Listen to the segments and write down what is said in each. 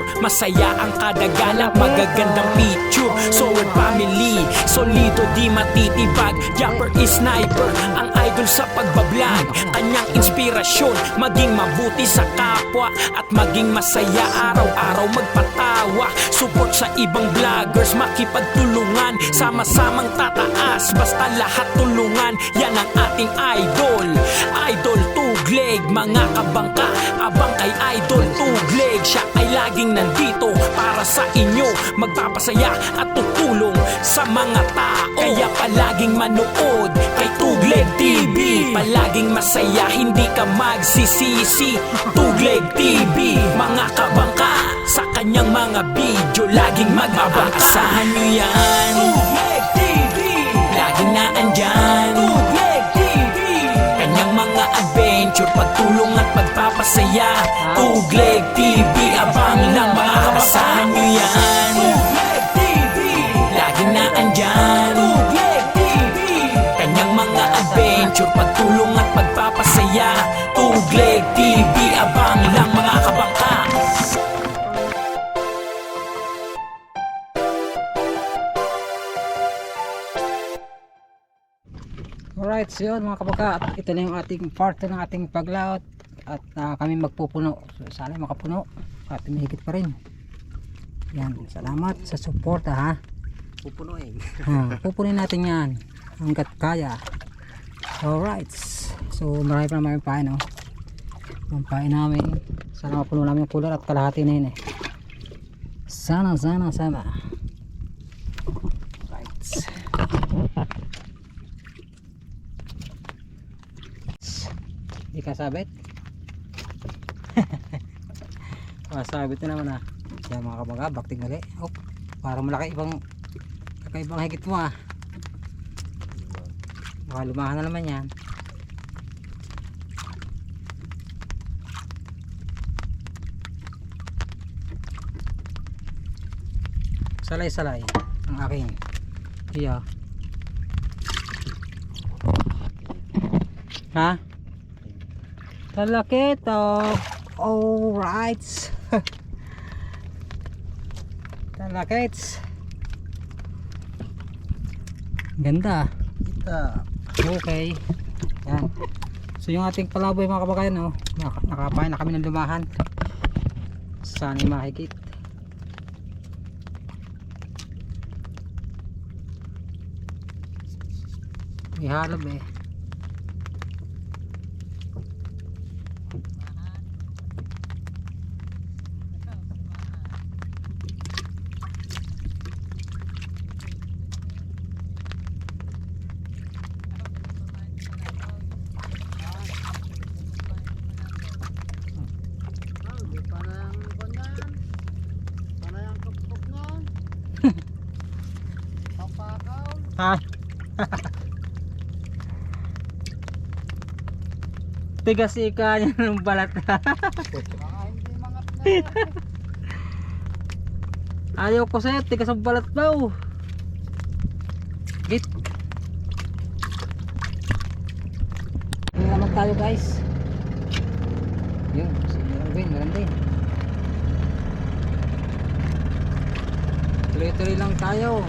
sure masaya ang kada ganap, magagandang picture. So we're family, solido di matitibag. Japper is sniper, ang idol sa pagbablog. Kanyang inspirasyon, maging mabuti sa kapwa at maging masaya araw-araw magpatawa. Support sa ibang vloggers, makipagtulungan, sama-samang tataas, basta lahat tulungan. Yan ang ating idol, Idol Tugleg. Mga kabangka, abang kay Idol Tugleg. Siya ay laging nandito para sa inyo, magpapasaya at tutulong sa mga tao. Kaya palaging manood kay Tugleg TV, palaging masaya, hindi ka magsisisi. Tugleg TV, mga kabangka, sa kanyang mga video laging magbabangka. Asahan nyo yan, Tugleg TV, laging naandyan, Tugleg TV. Kanyang mga adventure, pagtulong at pagpapasaya. Tugleg TV, abang lang mga kabasahan nyo yan, Tugleg TV, laging naandyan, Tugleg TV. Kanyang mga adventure, pagtulong at pagpapasaya. Tugleg TV, abang lang mga kabangka. Alright, so yun mga kabaka, at ito na yung ating part ng ating paglaot. At kami magpupuno, so sana makapuno at mahigit pa rin. Yan, salamat sa suporta ha. Pupunuin. Pupunin natin yan hanggat kaya. Alright, so marami pain, no? Ang pain namin, sana mapuno namin yung cooler at kalahati na yun eh. Sana right. Di kasabit. Masabit na naman ah. Yan mga kabaga, bakting gali. Oh, parang malaki kakaibang higit mo ah. Baka lumahan na naman yan. Salay ang aking iya. Ha? Talaki to. Alright. Talakits. Ganda. Kita. Okay. Yan. So yung ating palaboy mga kabakayan, no? Nakapain na kami ng lumahan. Sana mahigit. May halab eh. Ha? Tigas ika niya ng balat. Ayaw ko sa'yo, tigas ang balat daw. Git. Ano naman tayo guys? Yun, si meron din. Tuloy-tuloy lang tayo.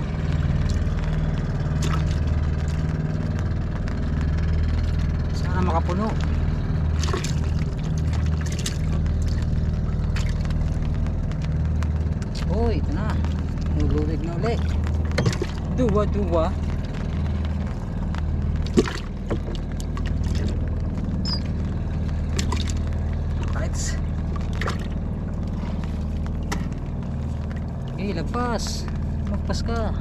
Sana makapuno. Oh, ito na. Nulubig na ulit. Duwa. Right. Okay, lagpas. Magpas ka.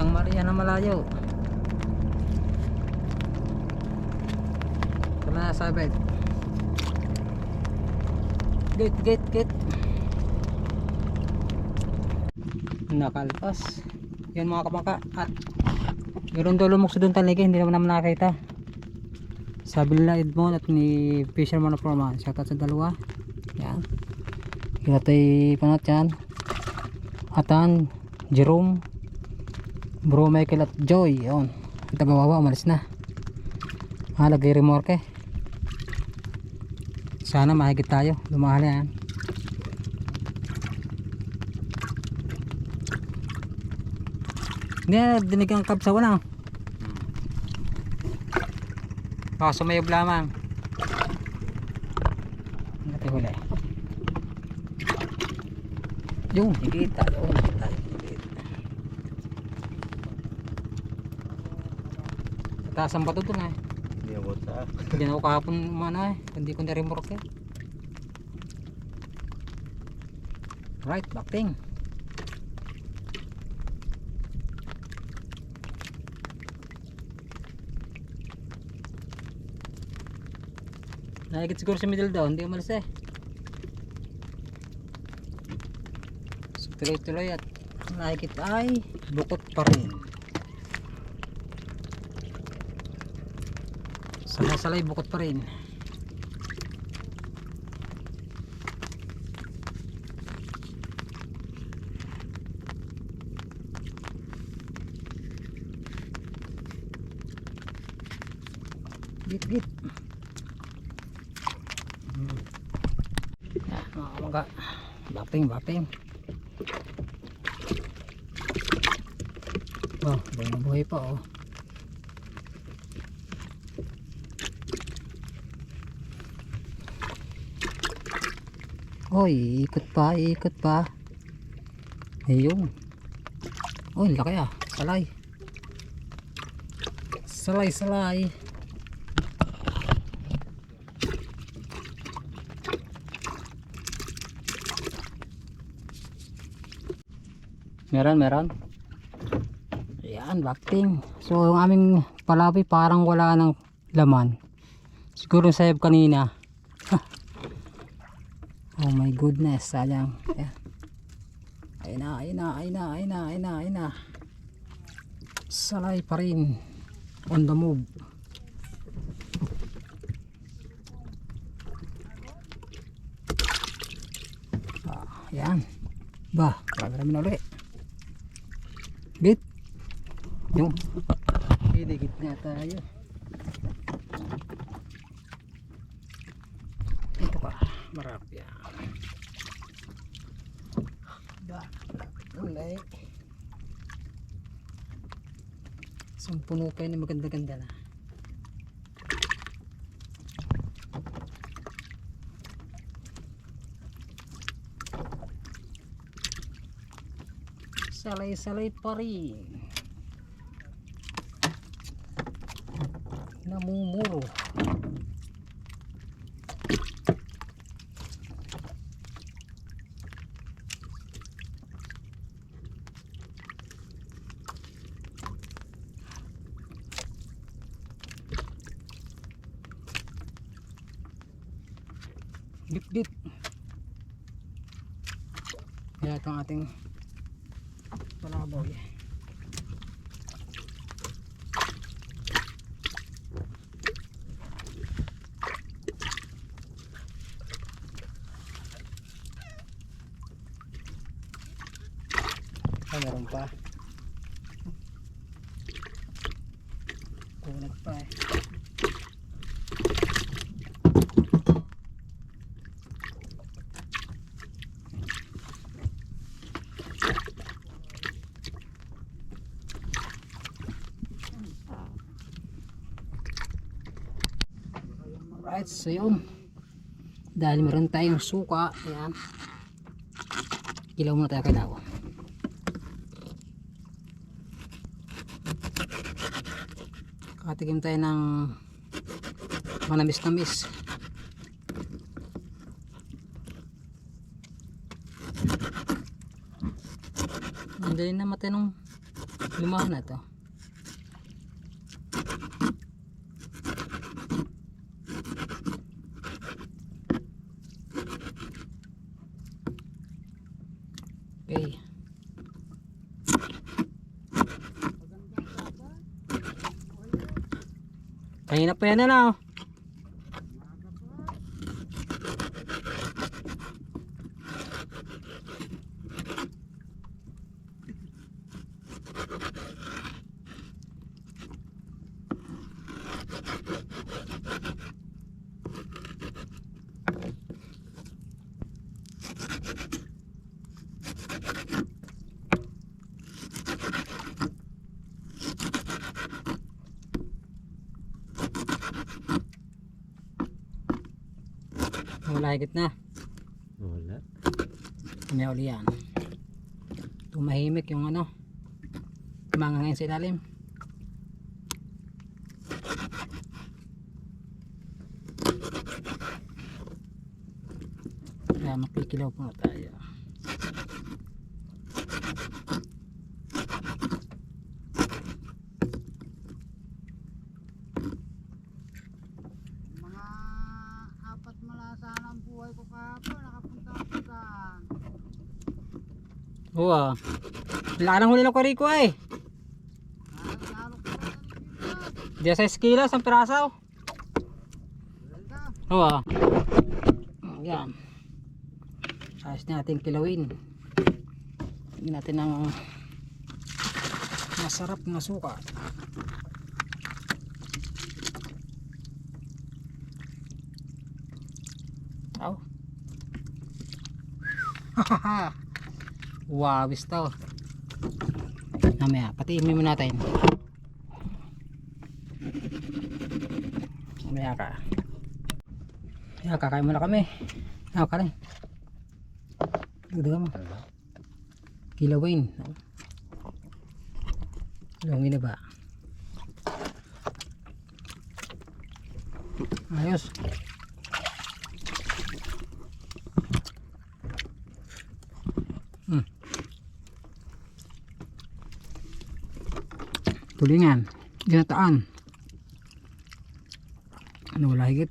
Ang Maria na malayo. Kala sabit. Get. Nakalpas. Yan mga kabangka. At meron daw lumukso doon taligi, hindi naman nakakita. Sabi nila Edmond at ni Fisherman of Roman. Shoutout sa dalawa. Yan. Kinatay panat yan. Atan, Jerome, Bro Michael at Joy. Yan. Tagawawa, umalis na. Lagay remorke. Sana mahigit tayo. Lumahal yan. Hindi na dinig ang kabsaw na. Sumayab lamang. Ang natin huli. Yung higita. Yung higita. Sa taas ang bato doon eh. Hindi ako sa. Diyan ako kahapon mana eh. Hindi ko na-remork eh. Right, bakting. Nakikit siguro sa middle down, hindi umalis eh. So, tuloy-tuloy at nakikit ay bukot pa rin. Salay-salay bukot pa rin. Git. Yan, mga kamangka. Baping. Oh, buhay na buhay pa oh. Oy, ikot pa. Ayun. Oy, laki ah. Salay. Meron. Ayan, bakting. So, yung aming palabi parang wala ng laman. Siguro sayap kanina. Oh my goodness, sayang. Ayan. Ayun na. Salay pa rin. On the move. Ayan. Ba, marami na ulit. Git. Yung. Git nga tayo. Ito pa. Marapya. Ba. Ulay. Isang puno pa yun na maganda-ganda na. Salay pa rin. Namumuro. Dip. Kaya itong ating palaboy. Meron pa. Kunat pa eh. Alright, so yun. Dahil meron tayong suka, ayan. Ilaw muna tayo kailaw. Katikim tayo ng manamis-namis. Ang dali na matay nung lumahan na ito. Okay. Kanina pa yan na oh. Wala higit na. Wala. May uli yan. Tumahimik yung ano. Mga ngayon sa ilalim. Kaya makikilaw po na tayo. Mga apat malasan ang buhay ko kahapon, nakapunta ako saan? Oo ah. Wala ka nang huli ng kuriko eh. Lalo ko na dito. Diyan sa kilos ang pirasaw. Ganda. Oo ah. Yan. Ayos natin kilawin. Tingnan natin ang masarap na suka. Aw. Wow, to. Mamaya, patiin mo natin. Mamaya ka. Kaya kakain muna kami. Ako ka rin. Dagdagan mo. Kilawin. Kilawin na ba? Ayos. Tulingan. Ginataan. Ano wala higit?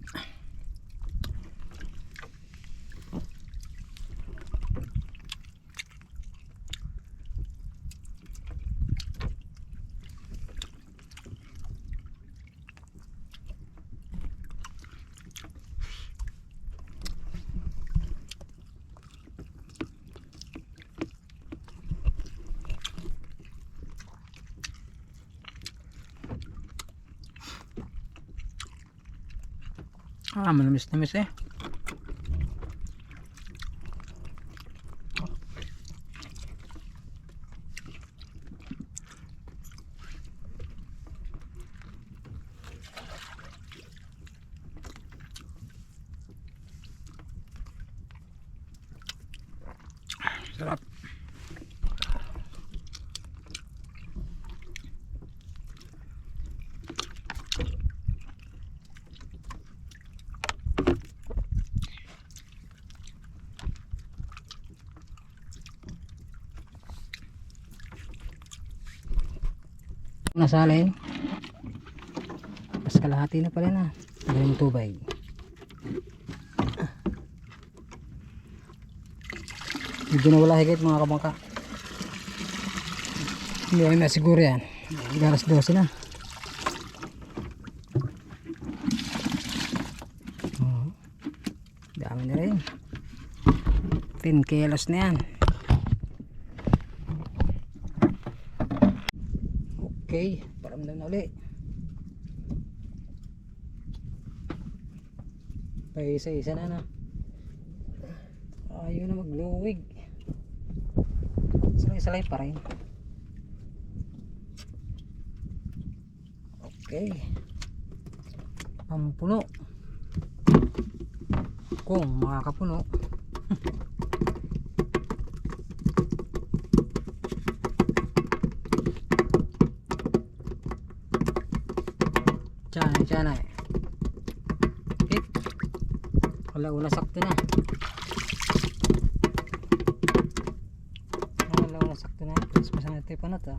Ah, manamis-namis eh. Sarap. Nasalin. Mas kalahati na pala na. Galing tubig. Medyo na wala higit mga kabangka. Hindi kami masiguro yan. Alas 12 na. Oh, dami na rin. 10 kilos na yan. Okay, paramdam na ulit. Paisa-isa na na. Ayaw na magluwig. Salay-salay pa rin. Okay. Pampuno. Kung makakapuno. Tiyanay. Hit. Wala, una sakto na. Wala, sakto na. Tapos masama natin pa na ito.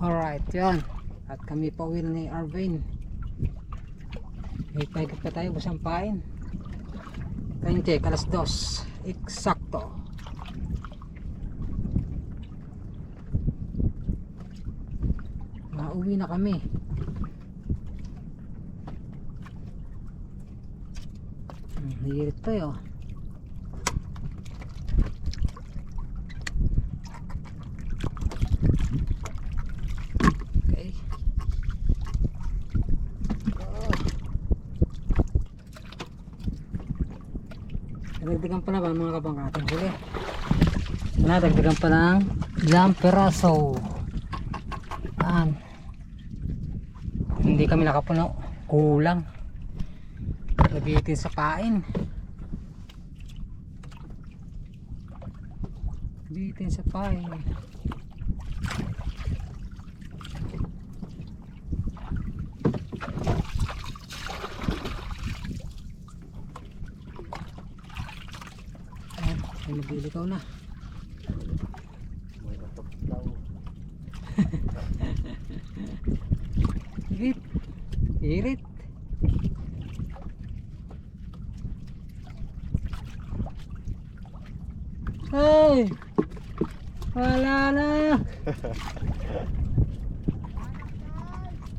Alright, yan. At kami pa uwi ni Arvin. May paikot pa tayo, busang pain. 20, alas 2. Eksakto. Uwi na kami. Hirit pa yun. Okay. Dagdagan pa na ba mga kabangkatang huli? Dagdagan pa ng ilang peraso. Hindi kami nakapuno. Kulang. Nabitin sa pain. Bitin sa pain. Ayan, may naglilikaw na. Irit. Irit. Hey! Wala na.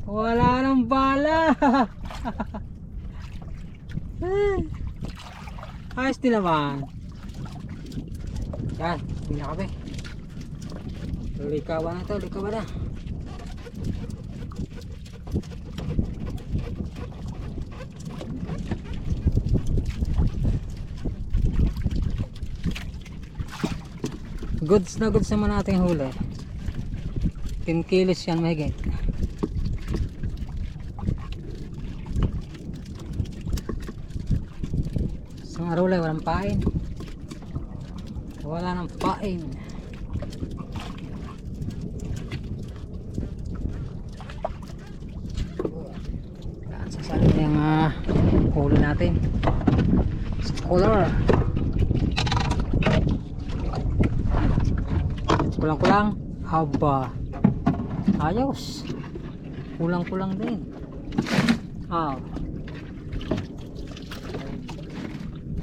Wala nang bala. Hey. Ayos din naman. Yan, hindi na kami. Likawan na to, likawan na. Goods na goods naman natin huli. 10 kilos yan mahigit. Isang araw lang walang pain. Wala nang pain. Sasali na yung huli natin. Scholar. Kulang-kulang. Haba. Ayos. Kulang-kulang din.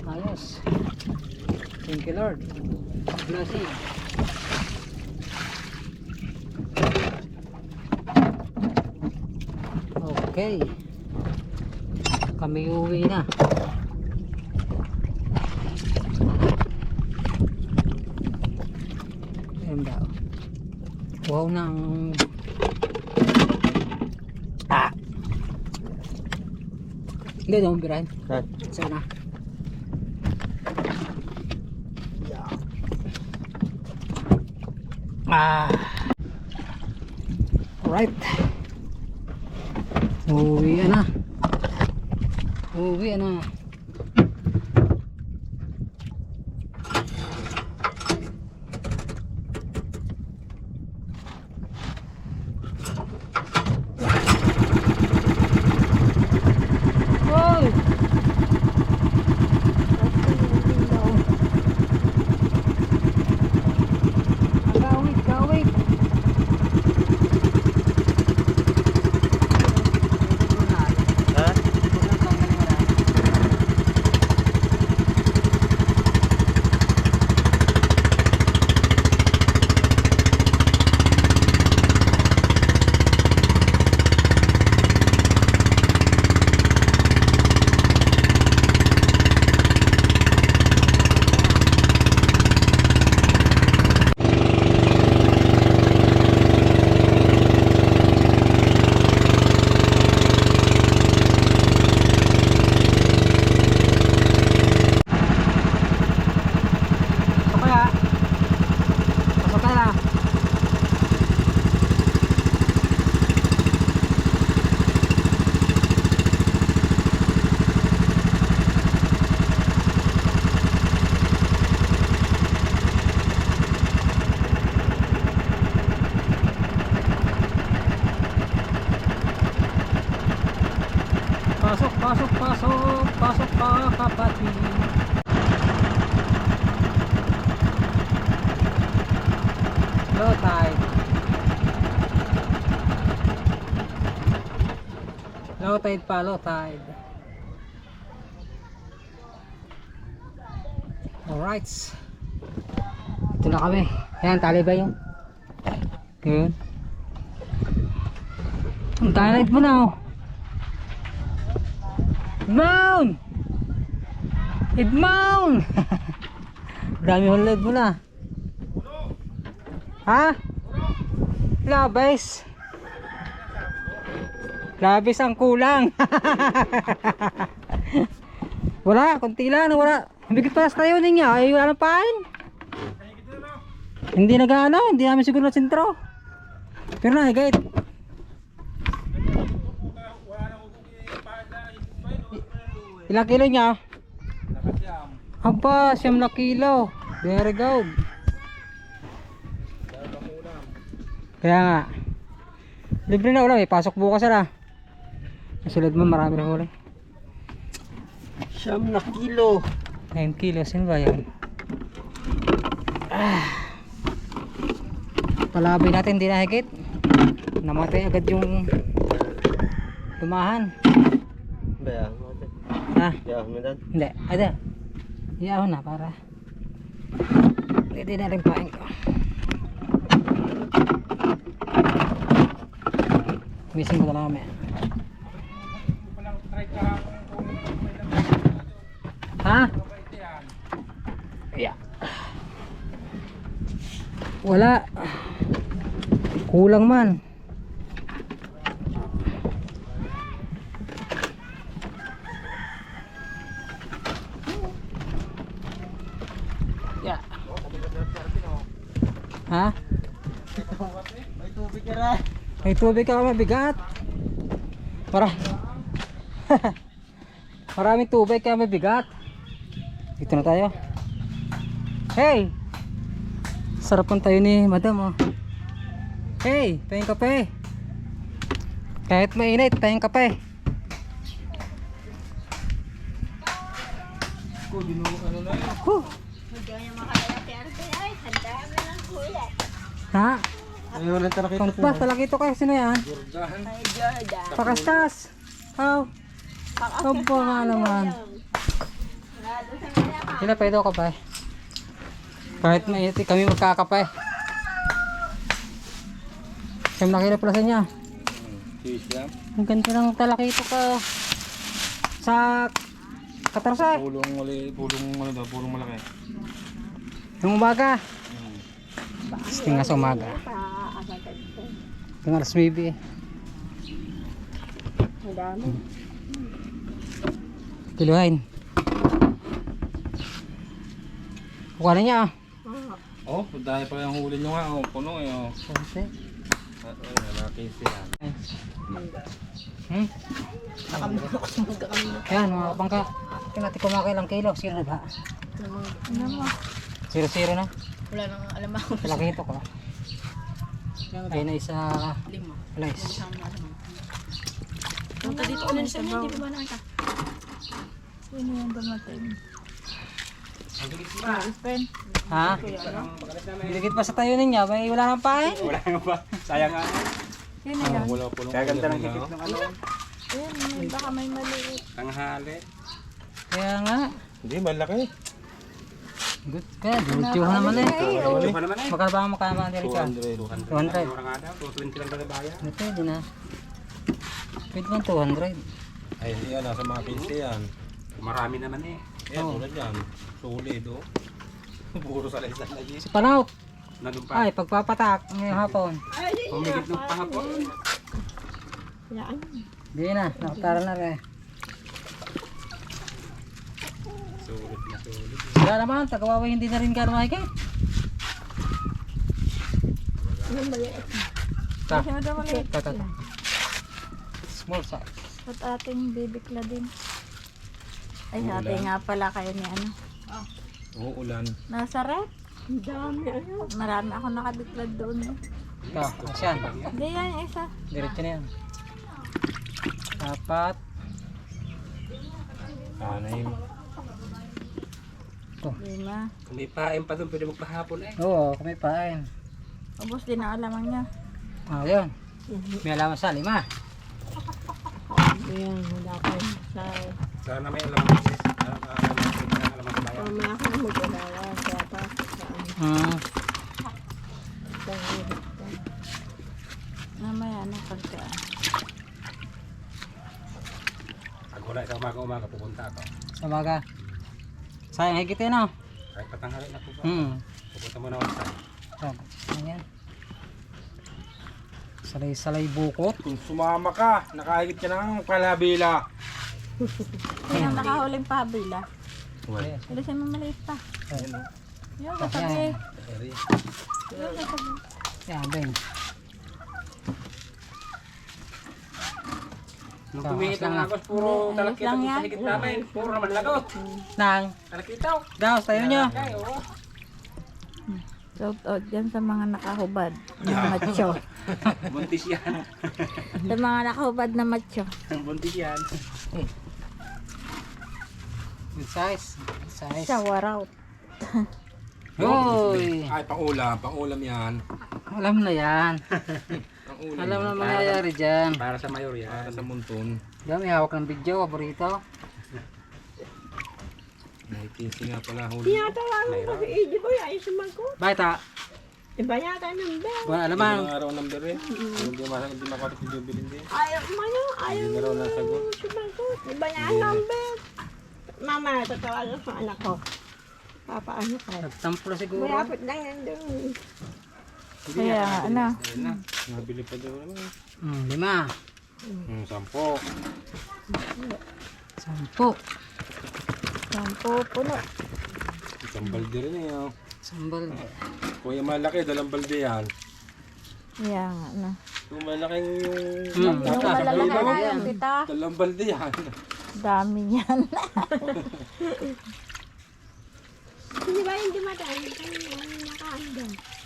Ayos. Thank you Lord. Blessing. Okay. Kami uwi na. Ayan daw. Wow na ang hindi daw birahin. Sana. Alright. Uwi na. Uwi na. Pasok pa kapatid. Low tide. Low tide pa, low tide. Alright. Ito na kami. Ayan, tali ba yun? Yun. Ang tide mo na oh. Idmown! Idmown! Dami hulid mo na. Ha? Labis. Labis ang kulang. Wala, konti lang. Wala. Bigit pa sa tayo ninyo. Ay, wala nang pain. Hindi nag-ano. Hindi namin siguro na sentro. Pero na, higait. Ilang kilo niya? Aba, 9 na kilo. Very good. Kaya nga. Libre na ulam eh. Pasok bukas na. Nasulad mo marami na huli. 9 na kilo. 9 kilos. Sino ba yan? Palabay natin hindi nahigit. Namatay agad yung tumahan. Ba, Ha? ya, medan. Hindi. Ada. Iyaw na para. Pwede na rin pain ko. Missing ko na namin. Ha? Yeah. Wala. Kulang man. Yeah. Ha? May tubig ka rin. May tubig ka, mabigat. Para. Maraming tubig kaya mabigat. Dito na tayo. Hey! Sarapan tayo ni madam oh. Hey! Tayong kape. Kahit mainit, tayong kape. Ha? Ayun lang talaga ito. Pampas, talakito kayo. Sino yan? Pakastas. How? Opo nga naman. Sila pwede ako kape. Kahit mainit, kami magkakape. Siyam na kilo pala sa niya. Ang ganda ng talakito ka. Sa Katarsa. Pulong malaki. Yung umaga. Tingnan sa umaga. Tingnan alas 9 eh. Kiluhin. Kuha na niya ah. Oh, dahil pa yung huli nyo nga. Oh, puno eh. Oh. Konti. Lalaki sila. Yan mga kapangka. Tingnan natin kumakailang kilo. 0 ba? 0-0 na. Wala nang alam ako. Talaki ito ko. Ayun na isa. Alas. Punta dito ko na sa mga, di ba nakita? Sino yung dumating? Ha? Biligit pa sa tayo niya. May wala nang pain. Wala nga ba? Sayang nga. Sino yan? Wala pulong. Kaya ganda ng higit ng ano. Ayun, baka may maliit. Tanghali. Kaya nga. Hindi, malaki. Good. Kaya diretsuhan naman eh. Ito pa naman eh. Magkano ba ang makama dito ka? 200. 200. Mura nga daw. 220 lang talaga bayan. Pwede na. Pwede na 200. Ay, yan. Nasa mga 15 yan. Marami naman eh. Yan, tulad yan. Solid oh. Puro sa laisan na yun. Si Panaut. Nandun pa. Ay, pagpapatak ngayong hapon. Pumigit ng pahapon. Hindi na. Nakatara na rin. Solid na solid. Wala naman. Tagawawa hindi na rin ka makikit. Ta. Kasi daw maliit. Ta. Small size. At ating bibikla din. Ay, ate nga pala kayo ni ano. Oo, ulan. Nasa rep. Ang dami. Marami ako nakabiklad doon. Ta. Asyan. Hindi yan, isa. Diretso na yan. Dapat. Anim. Lima. Kung may pain pa doon, pwede magpahapon eh. Oo, kami pain. Ubus din ang alamang niya. Ayun. May alaman sa 5. Ayan, wala pa yun. Sana may alam mo sis. Alam mo bayan. Mamaya ako na mag-alawa. Kaya pa, Mamaya, ano pagka. Pag wala sa umaga, pupunta ako. Sa maga. Sayang higitin no? Kahit patanghali na po ba? Pupunta mo na ako sa. Ayan. Salay-salay bukot. Kung sumama ka, nakahigit ka ng kalabila. Sino ang nakahuling pabila? Ayan. Bilisan mo maliit pa. Ayan. Yun, katabi. Eri. Yun, katabi. Ayan, Ben. Nung tumingit ang agos, puro talakita lang dun yan. sa higit namin. Puro naman lagot. Nang, Talakitaw. daos tayo nyo. Ay, oo. Shout out dyan sa mga nakahubad na macho. Buntis yan. Sa mga nakahubad na macho. Buntis yan. Good size. Good size. Shower out. Hoy! Ay, pang-ulam yan. Alam na yan. Pang-ulam Alam na yan. mangyayari dyan. Para sa mayor yan. Para sa munton. Diyan may hawak ng video, paborito. May 15 nga pala huli. Tinatawagan ko si Eddie Boy, ayos sumagot. Bakit ha? Iba yata ng bell. Wala alamang. Hindi araw number eh. Hindi makakat si Jubilin din. Ayaw man ayaw Hindi na raw nasagot. sumagot. Iba niya ang number. Mama, tatawagan ko anak ko. Papaano ka? Nagtampo na siguro. Mayapit lang yan doon. Kaya ano? Ayun na. Nabili pa daw naman. 5. 10. Sampo. Sampo puno. Isang balde rin eh. Oh. Sambal. Kung yung malaki, dalang balde yan. Kaya nga ano. Kung malaking Yung Tapos, malalaki sabay na yan. yung tita. dalang balde yan. Dami yan. Hindi ba hindi madami?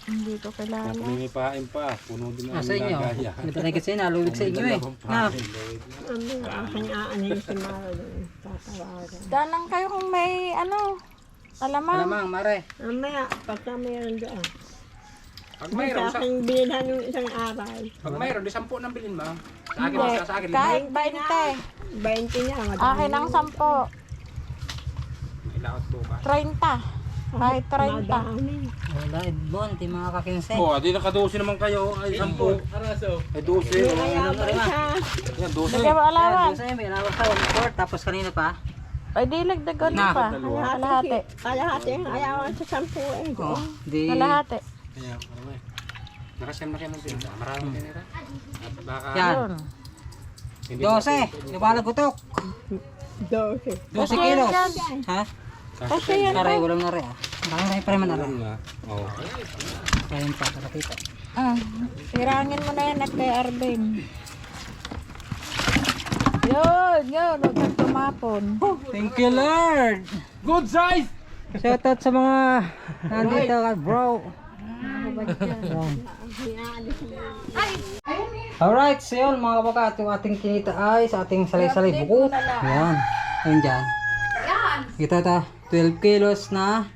Hindi ko kilala. Nakamipain pa. Puno din ang Sa inyo. lagaya. Hindi pa kasi nalubig sa inyo eh. Na. Danang kayo kung may ano, alamang. Alamang, mare. Mamaya, pagka mayroon doon. Pag Sa mayroon, sa, aking binilhan yung isang aral. pag mayroon, di 10 nang bilhin mo. Sa akin, Hindi, sa akin. kahit 20. 20 niya, madami. Akin ang 10. May laot bukas. 30. Kahit 30. Madami. Wala, Edmond, di mga kakinse. Oh, di naka-12 naman kayo. Ay, 10. Ay, 12. Kaya ba isa? Yan, 12. Bigyan mo alawan. Sa'yo, may alawas ka, 1/4, tapos kanina pa. Ay, di lagdagan Na. pa. Dalawa. Kalahati. Kalahati ang ayawan sa 10 eh. Oh, di. Kalahati. Kaya, marami. Nakasiyam na kayo ng tinta. Marami tinira. At baka... Yan. hindi 12. Liwanag gutok. 12. 12 kilos. Ha? Kasi yan. Aray, walang nare ah. Marami pa rin man Alam aray. na. Oo. Ayun pa, nakakita. Hirangin mo na yan at kay Arvin. Yun. Huwag kang tumapon. Thank you, Lord. Good size! Shoutout sa mga nandito ka, bro. Alright, so yun mga kabakat, yung ating kinita ay sa ating salay-salay buko. Ayan, ayun dyan. Ito, 12 kilos na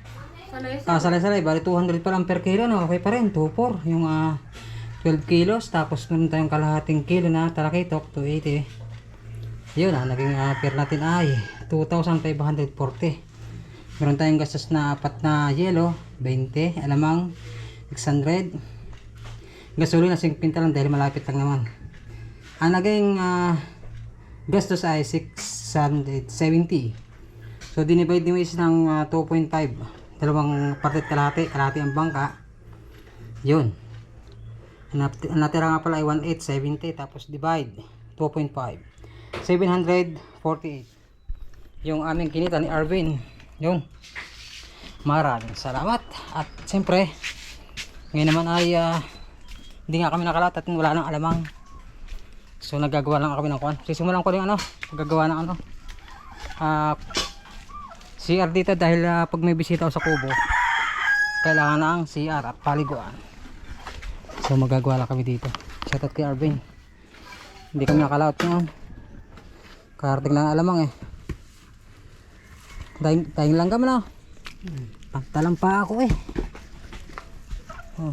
salay-salay, bali 200 pa lang per kilo, no? Okay pa rin, 2-4 yung 12 kilos, tapos meron tayong kalahating kilo na talakitok, 280. Yun naging per natin ay 2,540. Meron tayong gastos na 4 na yelo, 20, alamang 600. Gasolina 50 lang dahil malapit lang naman. Ang naging gastos ay 670. So dinivide mo is ng 2.5. Dalawang parte at kalahati ang bangka. Yun. Ang natira nga pala ay 1870 tapos divide 2.5. 748. Yung aming kinita ni Arvin. Yun. Maraming salamat. At siyempre, ngayon naman ay hindi nga kami nakalat at wala nang alamang. So nagagawa lang kami ng kuwan. Sisimulan ko yung gagawa ng CR dito dahil pag may bisita ako sa kubo, kailangan na ang CR at paliguan. So magagawa lang kami dito. Shoutout kay Arvin. Hindi kami nakalaot ngayon. Karating lang alamang eh. Dahing lang kami na. Pagtalang pa ako eh. Oh.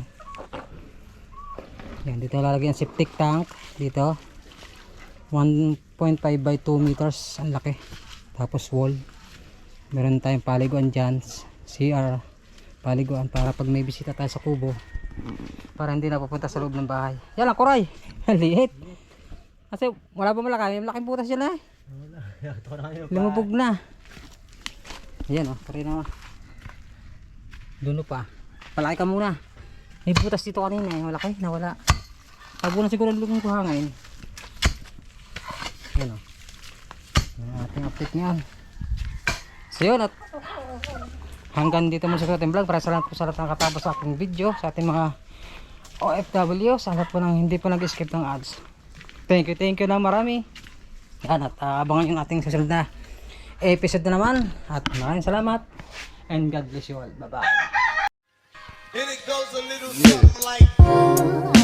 Yan, dito lalagyan ang septic tank. Dito 1.5 by 2 meters. Ang laki. Tapos wall. Meron tayong paliguan dyan. CR paliguan para pag may bisita tayo sa kubo, para hindi na pupunta sa loob ng bahay. Yan lang, kuray. Liit. Kasi wala pa malaki. Malaking butas yan eh. Lumubog na. Ayan o, pari na. Duno pa. Palaki ka muna. May butas dito kanina eh. Malaki, nawala. Tago na siguro ang lugong kuhangin. Ayan o. Ang ating update niyan. So yun, at hanggang dito muna sa ating vlog. Para salamat po sa lahat ng katapos sa ating video, sa ating mga OFW, sa lahat po ng hindi po nag-skip ng ads. Thank you na marami. Yan, at abangan yung ating susunod na episode na naman. At maraming salamat. And God bless you all. Bye-bye. And it goes a little something like